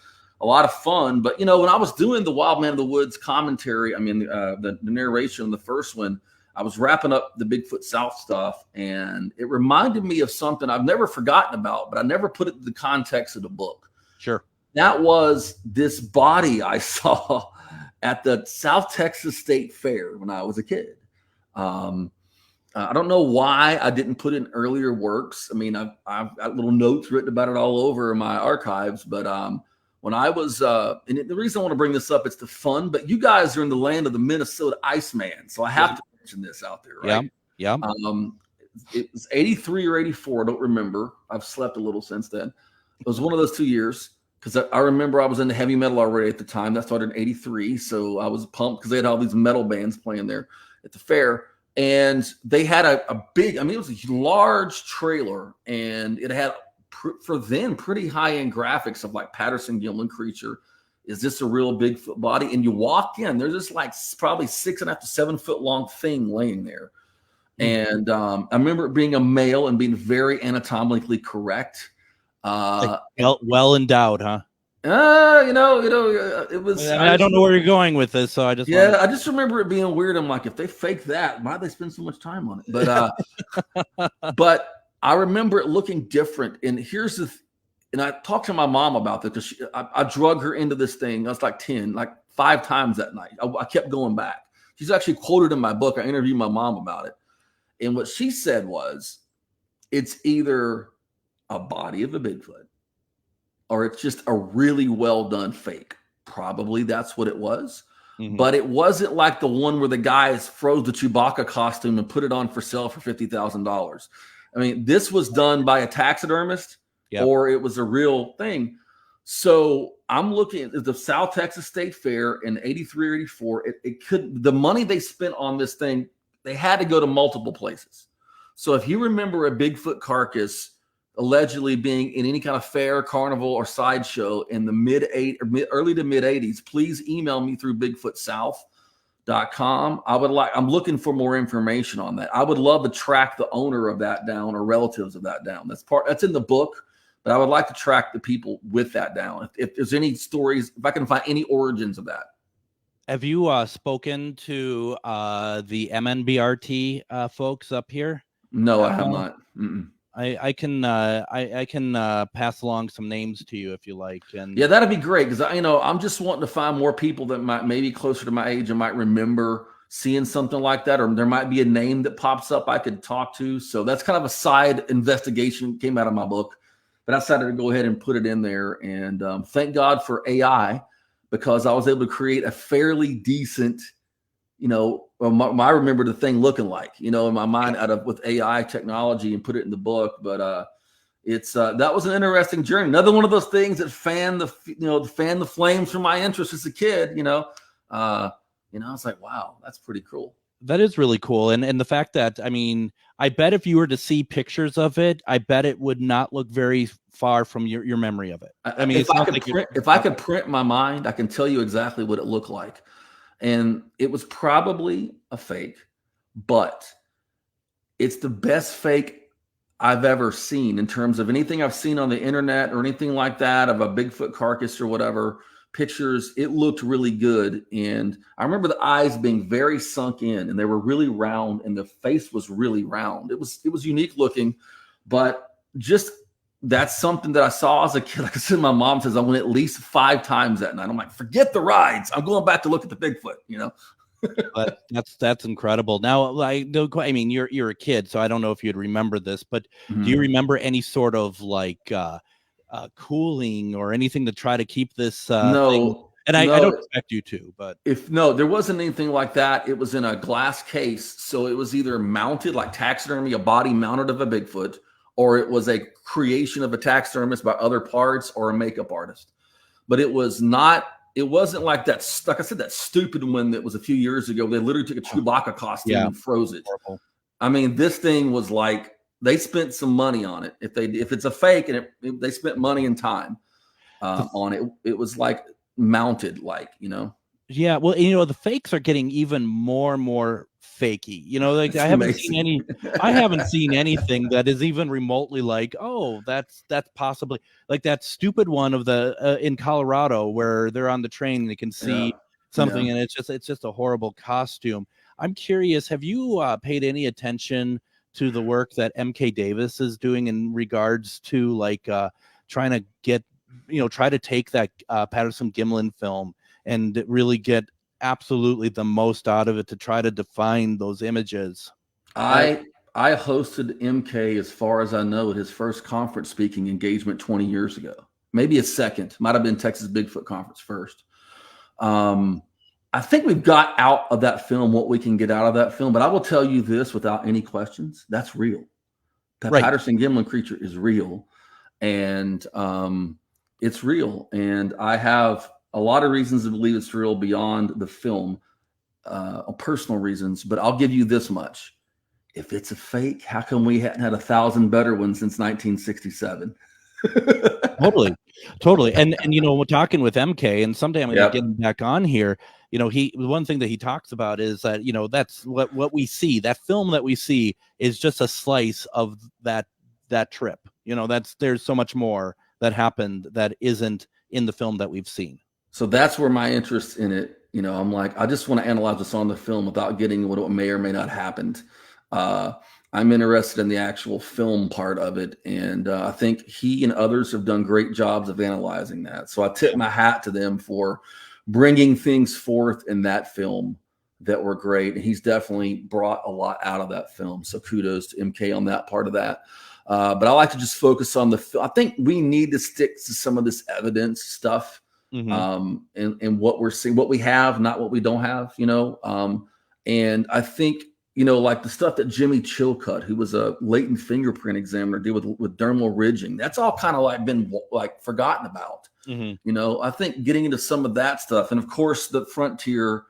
lot of fun. But, when I was doing the Wild Man of the Woods commentary, the narration on the first one, I was wrapping up the Bigfoot South stuff, and it reminded me of something I've never forgotten about, but I never put it in the context of the book. Sure. That was this body I saw at the South Texas State Fair when I was a kid. I don't know why I didn't put it in earlier works. I've got little notes written about it all over my archives, but when I was, and the reason I want to bring this up, it's the fun, but you guys are in the land of the Minnesota Iceman, so I have to mention this out there, right? Yeah. It was 83 or 84. I don't remember. I've slept a little since then. It was one of those 2 years because I remember I was into heavy metal already at the time. That started in 83. So I was pumped because they had all these metal bands playing there at the fair. And they had a big, it was a large trailer, and it had, for then, pretty high-end graphics of like Patterson-Gimlin creature. Is this a real Bigfoot body? And you walk in, there's this like probably 6.5 to 7 foot long thing laying there. And I remember it being a male and being very anatomically correct. Well endowed, huh? It was. I don't know where you're going with this, so I just remember it being weird. I'm like, if they fake that, why do they spend so much time on it? But but I remember it looking different. And here's and I talked to my mom about that because I drug her into this thing. I was like 10, like 5 times that night. I kept going back. She's actually quoted in my book. I interviewed my mom about it. And what she said was, it's either a body of a Bigfoot or it's just a really well done fake. Probably that's what it was. Mm-hmm. But it wasn't like the one where the guys froze the Chewbacca costume and put it on for sale for $50,000. This was done by a taxidermist. Yep. Or it was a real thing. So I'm looking at the South Texas State Fair in 83 or 84. The money they spent on this thing, they had to go to multiple places. So if you remember a Bigfoot carcass allegedly being in any kind of fair, carnival, or sideshow in the early to mid 80s, please email me through BigfootSouth.com. I'm looking for more information on that. I would love to track the owner of that down or relatives of that down. That's in the book. But I would like to track the people with that down. If there's any stories, if I can find any origins of that. Have you spoken to the MNBRT folks up here? No, I have not. Mm-mm. I can pass along some names to you if you like. And yeah, that'd be great because I'm just wanting to find more people that might maybe closer to my age and might remember seeing something like that, or there might be a name that pops up I could talk to. So that's kind of a side investigation came out of my book. But I decided to go ahead and put it in there. And thank God for AI, because I was able to create a fairly decent, I remember the thing looking like, in my mind with AI technology and put it in the book. But that was an interesting journey. Another one of those things that fanned the flames from my interest as a kid. I was like, wow, that's pretty cool. That is really cool. And the fact that, I bet if you were to see pictures of it, I bet it would not look very far from your memory of it. If I could print my mind, I can tell you exactly what it looked like. And it was probably a fake, but it's the best fake I've ever seen in terms of anything I've seen on the internet or anything like that of a Bigfoot carcass or whatever. Pictures, it looked really good. And I remember the eyes being very sunk in and they were really round and the face was really round. It was unique looking, but just that's something that I saw as a kid. Like I said, my mom says I went at least 5 times that night. I'm like, forget the rides. I'm going back to look at the Bigfoot, you know? But that's incredible. Now, I mean, you're a kid, so I don't know if you'd remember this, but do you remember any sort of like cooling or anything to try to keep this thing? And I don't expect you to, but there wasn't anything like that. It was in a glass case, so it was either mounted like taxidermy, a body mounted of a Bigfoot, or it was a creation of a taxidermist by other parts or a makeup artist. But it wasn't like that. Like I said, that stupid one that was a few years ago. They literally took a Chewbacca costume and froze it. Horrible. I mean, this thing was like, they spent some money on it. If it's a fake and they spent money and time on it, it was like mounted, like, you know. Yeah, well, you know, the fakes are getting even more and more fakey. You know, like I haven't seen anything that is even remotely like, oh, that's possibly like that stupid one of the in Colorado where they're on the train and they can see something and it's just a horrible costume. I'm curious, have you paid any attention to the work that MK Davis is doing in regards to like trying to get, you know, try to take that Patterson Gimlin film and really get absolutely the most out of it to try to define those images? I hosted MK, as far as I know, at his first conference speaking engagement 20 years ago, maybe a second, might have been Texas Bigfoot Conference first. I think we've got out of that film what we can get out of that film, but I will tell you this without any questions, that's real. That Patterson Gimlin creature is real, and it's real. And I have a lot of reasons to believe it's real beyond the film, personal reasons, but I'll give you this much. If it's a fake, how come we hadn't had 1,000 better ones since 1967? Totally. And you know, we're talking with MK, and someday I'm going to get him back on here. You know, one thing that he talks about is that, you know, that's what we see. That film that we see is just a slice of that trip. You know, there's so much more that happened that isn't in the film that we've seen. So that's where my interest in it, you know, I'm like, I just want to analyze this on the film without getting what may or may not happened. I'm interested in the actual film part of it. And I think he and others have done great jobs of analyzing that. So I tip my hat to them for bringing things forth in that film that were great. And he's definitely brought a lot out of that film. So kudos to MK on that part of that. But I like to just focus on the film. I think we need to stick to some of this evidence stuff. And what we're seeing, what we have, not what we don't have, you know. And I think, you know, like the stuff that Jimmy Chilcutt, who was a latent fingerprint examiner, did with dermal ridging, that's all kind of like been like forgotten about. You know, I think getting into some of that stuff, and of course the frontier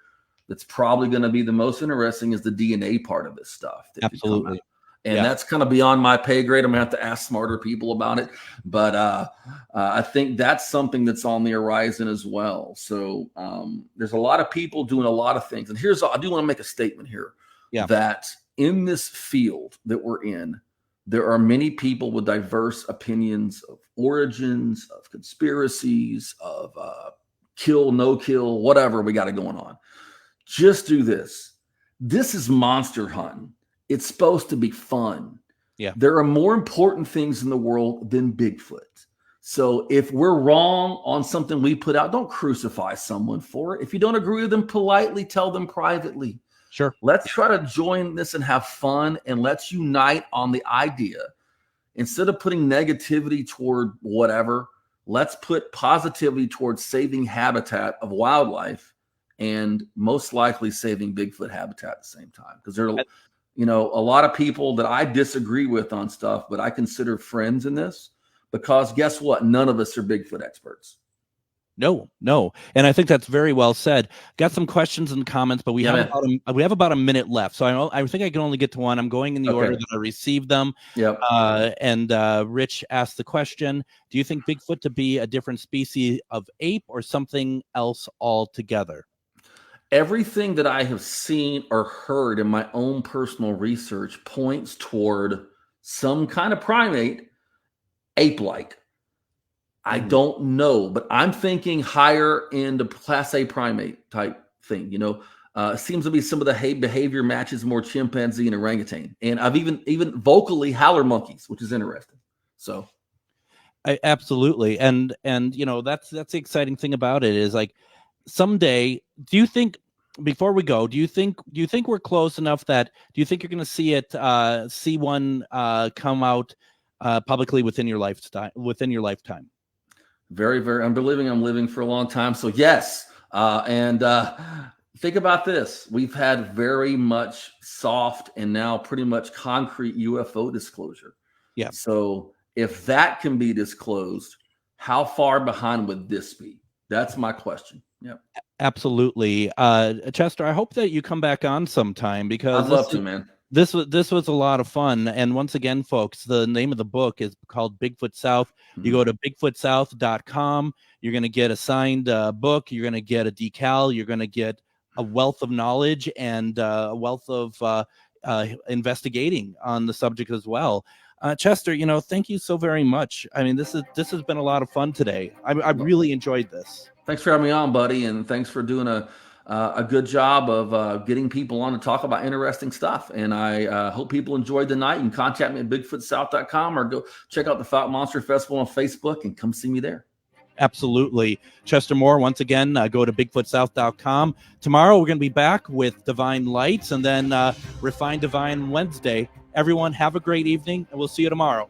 that's probably going to be the most interesting is the DNA part of this stuff. Absolutely. And that's kind of beyond my pay grade. I'm gonna have to ask smarter people about it. But I think that's something that's on the horizon as well. So there's a lot of people doing a lot of things. And I do want to make a statement here that in this field that we're in, there are many people with diverse opinions of origins, of conspiracies, of kill, no kill, whatever we got it going on. Just do this. This is monster hunting. It's supposed to be fun. Yeah. There are more important things in the world than Bigfoot. So if we're wrong on something we put out, don't crucify someone for it. If you don't agree with them, politely tell them privately. Sure. Let's try to join this and have fun, and let's unite on the idea. Instead of putting negativity toward whatever, let's put positivity towards saving habitat of wildlife and most likely saving Bigfoot habitat at the same time. Because there are, you know, a lot of people that I disagree with on stuff, but I consider friends in this, because guess what? None of us are Bigfoot experts. No. And I think that's very well said. Got some questions and comments, but we have about a minute left. So I think I can only get to one. I'm going in the order that I received them. And Rich asked the question, do you think Bigfoot to be a different species of ape or something else altogether? Everything that I have seen or heard in my own personal research points toward some kind of primate, ape-like. I don't know, but I'm thinking higher into Class A primate type thing. It seems to be some of the behavior matches more chimpanzee and orangutan, and I've even vocally howler monkeys, which is interesting. So, Absolutely, and that's the exciting thing about it is like someday. Do you think before we go? Do you think we're close enough that do you think you're going to see one come out publicly within your lifetime? Very, very. I'm living for a long time. So yes, and think about this. We've had very much soft and now pretty much concrete UFO disclosure. Yeah. So if that can be disclosed, how far behind would this be? That's my question. Yep. Absolutely. Chester, I hope that you come back on sometime because I'd love to, man. This was a lot of fun. And once again, folks, the name of the book is called Bigfoot South. You go to bigfootsouth.com. You're going to get a signed book. You're going to get a decal. You're going to get a wealth of knowledge and a wealth of investigating on the subject as well. Chester, thank you so very much. I mean, this has been a lot of fun today. I really enjoyed this. Thanks for having me on, buddy, and thanks for doing a good job of getting people on to talk about interesting stuff. And I hope people enjoyed the night. And contact me at bigfootsouth.com or go check out the Fought Monster Festival on Facebook and come see me there. Absolutely. Chester Moore, once again, go to bigfootsouth.com. Tomorrow, we're going to be back with Divine Lights and then Refined Divine Wednesday. Everyone, have a great evening, and we'll see you tomorrow.